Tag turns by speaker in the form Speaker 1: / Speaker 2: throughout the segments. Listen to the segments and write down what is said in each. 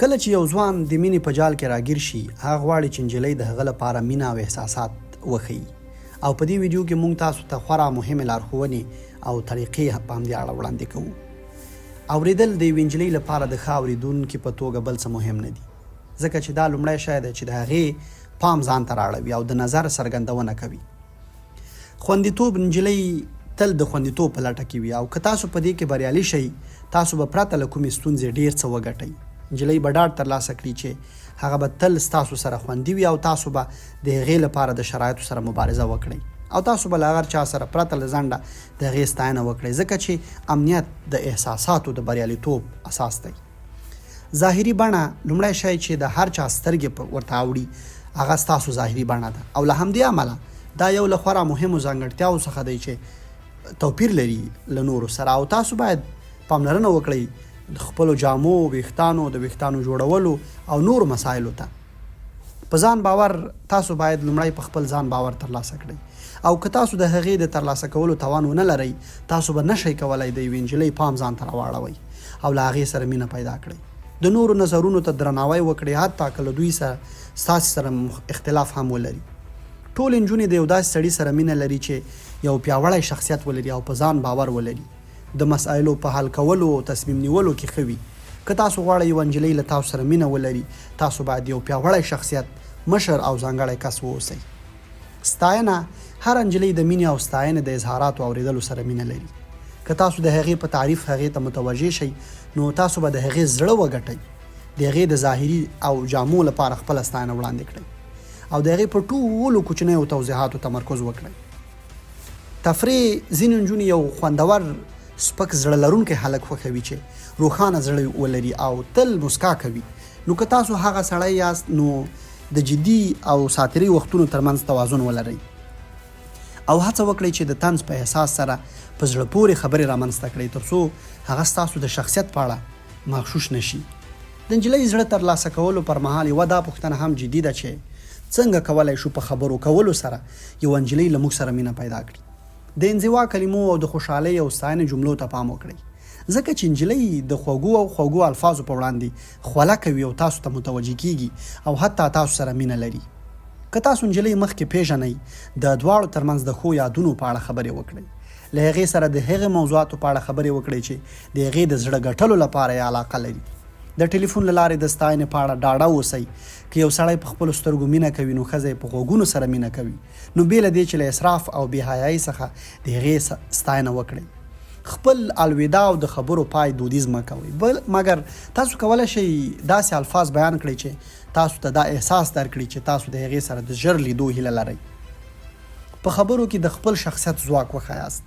Speaker 1: کله چې یو ځوان د مینې په جال کې راګیر شي، هغه غواړي چې نجلۍ د هغه لپاره مینه او احساسات وښیي. او په دې ویډیو کې موږ تاسو ته خورا مهمې لارښوونې او طریقې په همدې اړه وړاندې کوو. اورېدل د یوې نجلۍ لپاره د ښه اورېدونکي په توګه بل څه مهم نه دي، ځکه چې دا لومړی شی دی چې د هغې پام ځان ته راړوي او د نظر څرګندونه کوي. خوندیتوب، نجلۍ تل د خوندیتوب په لټه کې وي، او که تاسو په دې کې بریالي شئ، تاسو به پرته له کومې ستونزې ډېر څه وګټئ. نجلۍ به ډاډ ترلاسه کړي چې هغه به تل ستاسو سره خوندي وي، او تاسو به د هغې لپاره د شرایطو سره مبارزه وکړئ، او تاسو به له هغه چا سره پرته له ځنډه د هغې ستاینه وکړئ، ځکه چې امنیت د احساساتو د بریالیتوب اساس دی. ظاهري بڼه، لومړی شی چې د هر چا سترګې ورته اوړي هغه ستاسو ظاهري بڼه ده، او له همدې امله دا یو له خورا مهمو ځانګړتیاو څخه دی چې توپیر لري له نورو سره. او تاسو باید پاملرنه وکړئ د خپلو جامو، ویښتانو، د ویښتانو جوړولو او نورو مسایلو ته. په ځان باور، تاسو باید لومړی په خپل ځان باور ترلاسه کړئ، او که تاسو د هغې د ترلاسه کولو توان ونه لرئ، تاسو به نشئ کولی د یوې نجلۍ پام ځان ته راواړوئ او له هغې سره مینه پیدا کړئ. د نورو نظرونو ته درناوی وکړئ، حتی که له دوی سره ستاسې سره اختلاف هم ولري. ټولې نجونې د یو داسې سړي سره مینه لري چې یو پیاوړی شخصیت ولري او په ځان باور ولري، د مسایلو په حل کولو او تصمیم نیولو کې ښه وي. که تاسو غواړئ یوه نجلۍ له تاسو سره مینه ولري، تاسو باید یو پیاوړی شخصیت، مشر او ځانګړی کس واوسئ. ستاینه، هر نجلۍ د مینې او ستاینې د اظهاراتو اورېدلو سره مینه لري. که تاسو د هغې په تعریف هغې ته متوجه شئ، نو تاسو به د هغې زړه وګټئ، د هغې د ظاهري او جامو لپاره خپله ستاینه وړاندې کړئ، او د هغې په ټولو کوچنیو توضیحاتو تمرکز وکړئ. تفریح، ځینې نجونې یو خوندور سپک زړه لرونکی هلک خوښوي چې روښانه زړه ولري او تل مسکا کوي. نو که تاسو هغه سړی یاست، نو د جدي او ساتري وختونو ترمنځ توازن ولرئ، او هڅه وکړئ چې د طنز په احساس سره په زړه پورې خبرې رامنځته کړئ، تر څو هغه ستاسو د شخصیت په اړه مغشوش نشي. د نجلۍ زړه ترلاسه کولو پر مهال یوه دا پوښتنه هم جدي ده چې څنګه کولی شو په خبرو کولو سره یوه نجلۍ له موږ سره مینه پیدا کړي. د انزوا کلمو او د خوشحالۍ او ستاینې جملو ته پام وکړئ، ځکه چې نجلۍ د خوږو الفاظو په وړاندې خوله کوي او تاسو ته متوجه کیږي، او حتی تاسو سره مینه لري. که تاسو نجلۍ مخکې پیژنئ، د دواړو ترمنځ د ښو یادونو په اړه خبرې وکړئ. له هغې سره د هغې موضوعاتو په اړه خبرې وکړئ چې د هغې د زړه ګټلو لپاره یې علاقه لري. د ټلیفون له لارې د ستاینې په اړه ډاډه اوسئ. که یو سړی په خپلو سترګو مینه کوي، نو ښځه یې په غوږونو سره مینه کوي. نو بې له دې چې له اسراف او بې حیایۍ څخه د هغې ستاینه وکړئ. خپل الوداع او د خبرو پای دودیز مه کوئ، مګر تاسو کولی شئ داسې الفاظ بیان کړئ چې تاسو ته دا احساس درکړي چې تاسو د هغې سره د ژر لیدو هیله لرئ. په خبرو کې د خپل شخصیت ځواک وښایاست،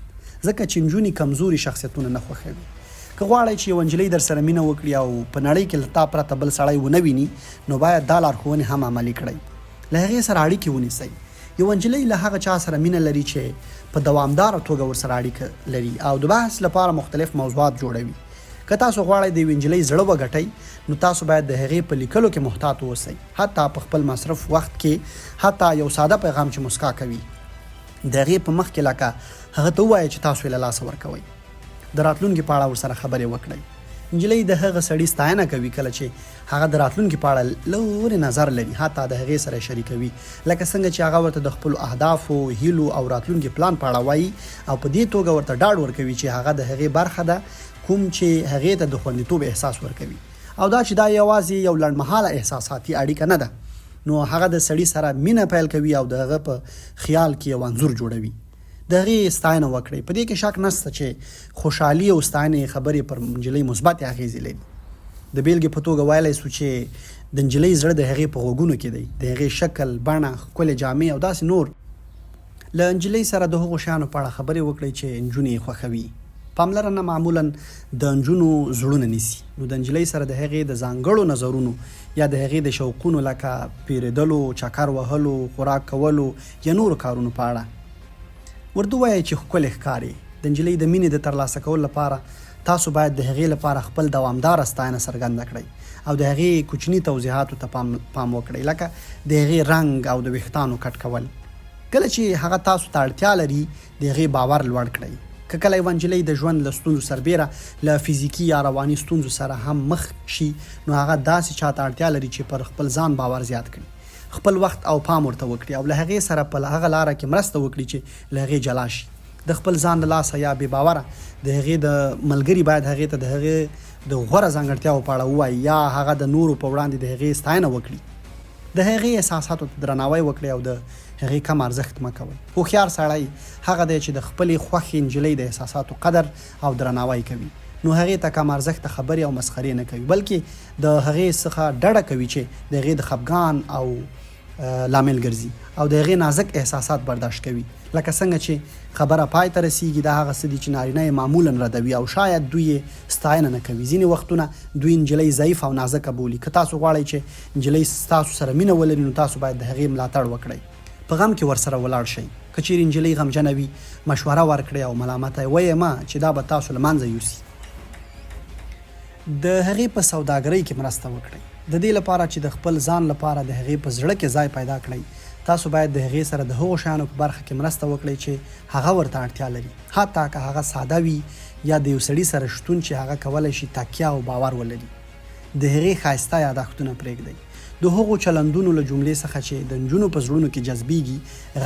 Speaker 1: ځکه چې نجونې کمزوري شخصیتونه نه خوښوي. که غواړئ چې یوه نجلۍ در سره مینه وکړي او په نړۍ کې له تا پرته بل سړی ونه ویني، نو باید دا لارښوونې هم عملي کړئ. له هغې سره اړیکې ونیسئ. یوه نجلۍ له هغه چا سره مینه لري چې په دوامداره توګه ورسره اړیکه لري او د بحث لپاره مختلف موضوعات جوړوي. که تاسو غواړئ د یوې نجلۍ زړه وګټئ، نو تاسو باید د هغې په لیکلو کې محتاط اوسئ، حتی په خپل مصرف وخت کې. حتی یو ساده پیغام چې مسکا کوي، د هغې په مخ کې لکه هغه ته ووایئ چې تاسو یې له لاسه ورکوئ. د راتلونکي په اړه ورسره خبرې وکړئ. نجلۍ د هغه سړي ستاینه کوي کله چې هغه د راتلونکي په اړه لورې نظر لري، حتی د هغې سره شریکوي، لکه څنګه چې هغه ورته د خپلو اهدافو، هیلو او راتلونکي پلان په اړه وایي، او په دې توګه ورته ډاډ ورکوي چې هغه د هغې برخه ده، کوم چې هغې ته د خوندیتوب احساس ورکوي، او دا چې دا یوازې یو لنډمهاله احساساتي اړیکه نه ده. نو هغه د سړي سره مینه پیل کوي او د هغه په خیال کې یو انځور جوړوي. د هغې ستاینه وکړئ. په دې کې شک نشته چې خوشحالي او ستاینې خبرې پر نجلۍ مثبتې اغېزې لري. د بیلګې په توګه ویلی سو چې د نجلۍ زړه د هغې په غوږونو کې دی، د هغې شکل، بڼه، ښکلې جامې او داسې نور. له نجلۍ سره د هغو شیانو په اړه خبرې وکړئ چې نجونې یې خوښوي. پاملرنه معمولا د نجونو زړونه نیسي، نو د نجلۍ سره د هغې د ځانګړو نظرونو یا د هغې د شوقونو لکه پیرېدلو، چکر وهلو، خوراک کولو یا نورو کارونو په اړه ورته ووایئ چې ښکلې ښکاري. د نجلۍ د مینې د ترلاسه کولو لپاره تاسو باید د هغې لپاره خپل دوامداره ستاینه څرګنده کړئ او د هغې کوچني توضیحاتو ته پام وکړئ، لکه د هغې رنګ او د ویښتانو کټ کول. کله چې هغه تاسو ته اړتیا لري، د هغې باور لوړ کړئ. که کله یوه نجلۍ د ژوند له ستونزو سربیره له فزیکي یا رواني ستونزو سره هم مخ شي نو هغه داسې چاته اړتیا لري چې پر خپل ځان باور زیات کړي، خپل وخت او پام ورته وکړي او له هغې سره په هغه لاره کې مرسته وکړي چې له هغې جلا شي. د خپل ځان له لاسه یا بې باوره د هغې د ملګري باید هغې ته د هغې د غوره ځانګړتیاو په اړه ووایي یا هغه د نورو په وړاندې د هغې ستاینه وکړي، د هغې احساساتو ته درناوی وکړي او د هغې کم ارزښت مه کوئ. هوښیار سړی هغه دی چې د خپلې خوښې نجلۍ د احساساتو قدر او درناوی کوي، نو هغې ته کم ارزښته خبرې او مسخرې نه کوي، بلکې د هغې څخه ډډه کوي چې د هغې د خفګان او لامل ګرځي او د هغې نازک احساسات برداشت کوي. لکه څنګه چې خبره پای ته رسیږي دا هغه څه دي چې نارینه یې معمولا ردوي او شاید دوی یې ستاینه نه کوي. ځینې وختونه دوی نجلۍ ضعیف او نازکه بولي. که تاسو غواړئ چې نجلۍ ستاسو سره مینه ولري نو تاسو باید د هغې ملاتړ وکړئ، په غم کې ورسره ولاړ شئ. که چیرې نجلۍ غمجنه وي مشوره ورکړئ او ملامته یې ویې مه چې دا به تاسو له منځه یوسي. د هغې په سوداګرۍ کې مرسته وکړئ. د دې لپاره چې د خپل ځان لپاره د هغې په زړه کې ځای پیدا کړئ تاسو باید د هغې سره د هغو شیانو په برخه کې مرسته وکړئ چې هغه ورته اړتیا لري، حتی که هغه ساده وي یا د یو سړي سره شتون چې هغه کولی شي تکیه او باور ولري. د هغې ښایسته یادښتونه پرېږدئ. د هغو چلندونو له جملې څخه چې د نجونو په زړونو کې جذبیږي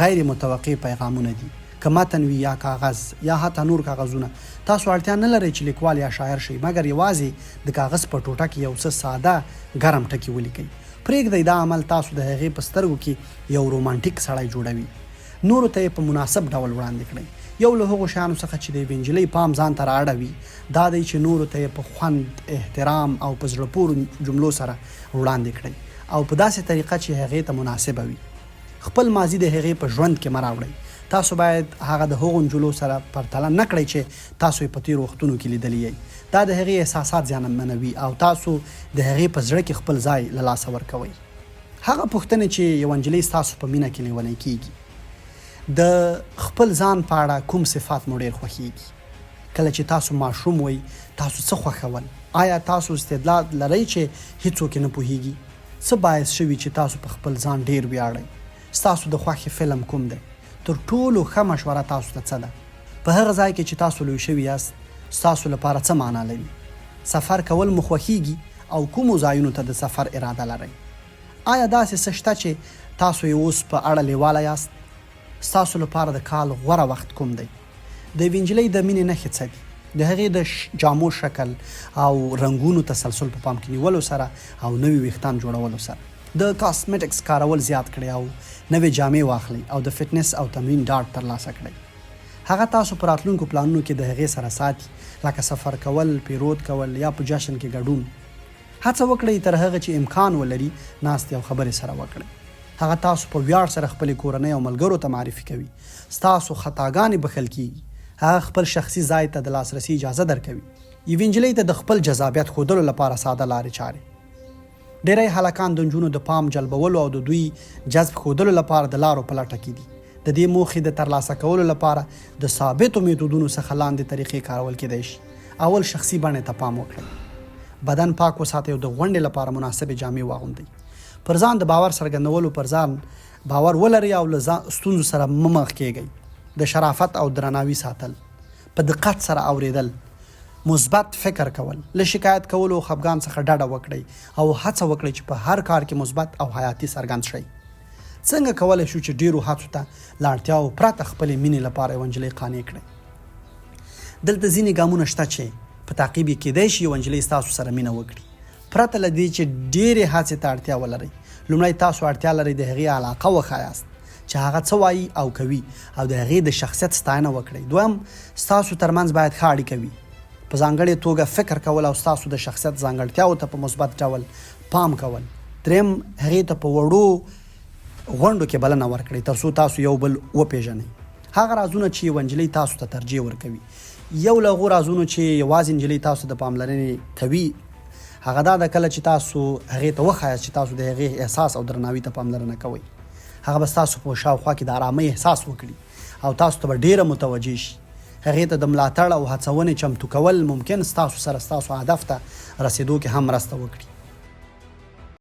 Speaker 1: غیر متوقع پیغامونه دي، که متن وي یا کاغذ یا حتی نور کاغذونه. تاسو اړتیا نه لرئ چې لیکوال یا شاعر شئ، مګر یوازې د کاغذ په ټوټه کې یو څه ساده ګرم ټکي ولیکئ. پرېږدئ دا عمل تاسو د هغې په سترګو کې یو رومانټیک سړی جوړوي. نورو ته یې په مناسب ډول وړاندې کړئ. یو له هغو شیانو څخه چې د یوې نجلۍ پام ځان ته رااړوي دا دی چې نورو ته یې په خوند، احترام او په زړه پورې جملو سره وړاندې کړئ او په داسې طریقه چې هغې ته مناسبه وي. خپل ماضي د هغې په ژوند کې مه راوړئ. تاسو باید هغه د هغو نجلو سره پرتله نه کړئ چې تاسو یې په تېرو وختونو کې لیدلی یئ. دا د هغې احساسات زیانمنوي او تاسو د هغې په زړه کې خپل ځای له لاسه ورکوئ. هغه پوښتنې چې یوه نجلۍ ستاسو په مینه کې لیونی کیږي، د خپل ځان په اړه کوم صفات مو ډېر خوښیږي؟ کله چې تاسو ماشوم وئ تاسو څه خوښول؟ آیا تاسو استعداد لرئ چې هیڅوک یې نه پوهیږي؟ څه باعث شوي چې تاسو په خپل ځان ډېر ویاړئ؟ ستاسو د خوښې فلم کوم دی؟ تر ټولو ښه مشوره تاسو ته څه ده؟ په هغه ځای کې چې تاسو لوی شوي یاست ستاسو لپاره څه معنا لري؟ سفر کول مو خوښیږي او کومو ځایونو ته د سفر اراده لرئ؟ آیا داسې څه شته چې تاسو یې اوس په اړه لیواله یاست؟ ستاسو لپاره د کال غوره وخت کوم دی؟ د یوې نجلۍ د مینې نښې څه دي؟ د هغې د جامو شکل او رنګونو تسلسل په پام کې نیولو سره او نوي ویښتان جوړولو سره. د کاسمیټکس کارول زیات کړئ او نوې جامې واخلئ او د فټنس او تمرین ډاډ ترلاسه کړئ. هغه تاسو په راتلونکو پلانونو کې د هغې سره ساتي، لکه سفر کول، پیرود کول یا په جشن کې ګډون. هڅه وکړئ تر هغه چې امکان ولري ناستې او خبرې سره وکړئ. هغه تاسو په ویاړ سره خپلې کورنۍ او ملګرو ته معرفي کوي. ستاسو خطاګانې بښل کیږي. هغه خپل شخصي ځای ته د لاسرسي اجازه درکوي. یوې نجلۍ ته د خپل جذابیت ښودلو لپاره ساده لارې چارې. ډېری هلکان د نجونو د پام جلبولو او د دوی جذب ښودلو لپاره د لارو په لټه کې دي. د دې موخې د ترلاسه کولو لپاره د ثابتو میتودونو څخه لاندې طریقې کارول کیدای شي. اول شخصي بڼې ته پام وکړئ. بدن پاک وساتئ او د غونډې لپاره مناسبې جامې واغوندئ. پر ځان د باور څرګندولو پر ځان باور ولرئ او له ستونزو سره مخ کیږئ. د شرافت او درناوي ساتل، په دقت سره اوریدل، مثبت فکر کول، له شکایت کولو او خفګان څخه ډډه وکړئ او هڅه وکړئ چې په هر کار کې مثبت او حیاتي څرګند شئ. څنګه کولی شو چې ډیرو هڅو ته له اړتیاو پرته خپلې مینې لپاره یوه نجلۍ قانع کړئ؟ دلته ځینې ګامونه شته چې په تعقیب یې کیدای شي یوه نجلۍ ستاسو سره مینه وکړي، پرته له دې چې ډېرې هڅې ته اړتیا ولرئ. لومړی تاسو اړتیا لرئ د هغې علاقه وښایاست چې هغه څه وایي او کوي او د هغې د شخصیت ستاینه وکړئ. دویم، ستاسو ترمنځ باید ښه اړیکه وي. په ځانګړې توګه فکر کول او ستاسو د شخصیت ځانګړتیاو ته په مثبت ډول پام کول. دریم، هغې ته په وړو غونډو کې بلنه ورکړئ تر څو تاسو یو بل وپېژنئ. هغه رازونه چې یوه نجلۍ تاسو ته ترجیح ورکوي. یو له هغو رازونو چې یوازې نجلۍ تاسو د پاملرنې کوي هغه دا ده کله چې تاسو هغې ته وښایاست چې تاسو د هغې احساس او درناوي ته پاملرنه کوئ. هغه به ستاسو په شاوخوا کې د ارامۍ احساس وکړي او تاسو ته به ډېره متوجه شي. هغې ته د ملاتړ او هڅونې چمتو کول ممکن ستاسو سره ستاسو هدف ته رسېدو کې هم مرسته وکړي.